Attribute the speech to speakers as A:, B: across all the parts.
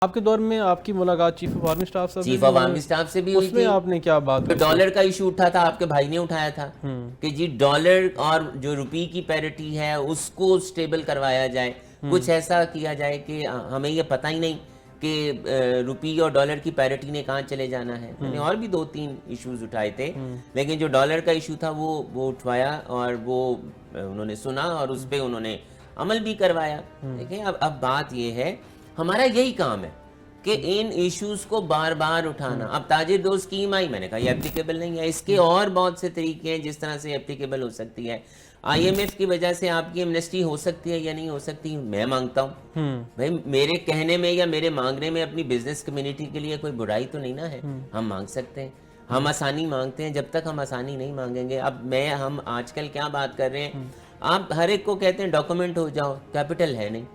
A: आपके दौर में आपकी मुलाकात चीफ ऑफ आर्मी स्टाफ से
B: चीफ ऑफ आर्मी स्टाफ से भी हुई
A: उसमें
B: थी।
A: आपने क्या बात
B: तो डॉलर का इशू उठा था, आपके भाई ने उठाया था कि जी डॉलर और जो रुपये की पैरिटी है उसको स्टेबल करवाया जाए, कुछ ऐसा किया जाए कि हमें ये पता ही नहीं कि रुपये और डॉलर की पैरिटी ने कहाँ चले जाना है। मैंने और भी 2-3 इश्यूज उठाए थे, लेकिन जो डॉलर का इशू था वो उठवाया और वो उन्होंने सुना और उस पर उन्होंने अमल भी करवाया। देखिए अब बात ये है, हमारा यही काम है कि इन इश्यूज को बार बार उठाना। अब ताजिर दोस्त स्कीम आई, मैंने कहा ये एप्लीकेबल नहीं है, इसके और बहुत से तरीके हैं जिस तरह से एप्लीकेबल हो सकती है। IMF की वजह से आपकी एमनेस्टी हो सकती है या नहीं हो सकती, मैं मांगता हूँ। भाई मेरे कहने में या मेरे मांगने में अपनी बिजनेस कम्युनिटी के लिए कोई बुराई तो नहीं ना है, हम मांग सकते हैं। हम आसानी मांगते हैं, जब तक हम आसानी नहीं मांगेंगे। अब हम आजकल क्या बात कर रहे हैं, आप हर एक को कहते हैं डॉक्यूमेंट हो जाओ, कैपिटल है नहीं।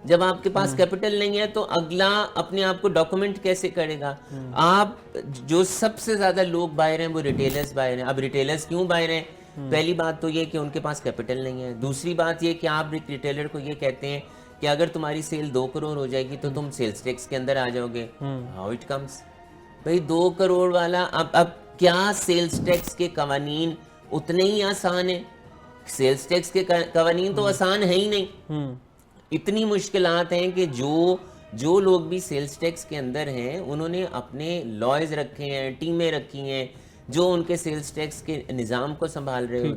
B: जब आपके पास कैपिटल नहीं है तो अगला अपने आप को डॉक्यूमेंट कैसे करेगा। आप जो सबसे ज्यादा लोग बाहर हैं वो रिटेलर्स बाहर हैं। अब रिटेलर्स क्यों बाहर हैं? पहली बात तो ये कि उनके पास कैपिटल नहीं है। दूसरी बात ये कि आप रिटेलर को ये कहते हैं कि अगर तुम्हारी सेल 2 करोड़ हो जाएगी तो तुम सेल्स टैक्स के अंदर आ जाओगे। हाउ इट कम्स भाई 2 करोड़ वाला, अब क्या सेल्स टैक्स के कवानीन उतने ही आसान है? सेल्स टैक्स के कवानीन तो आसान है ही नहीं। इतनी मुश्किलात हैं कि जो लोग भी सेल्स टैक्स के अंदर हैं उन्होंने अपने लॉयज रखे हैं, टीमें रखी हैं जो उनके सेल्स टैक्स के निज़ाम को संभाल रहे होते हैं।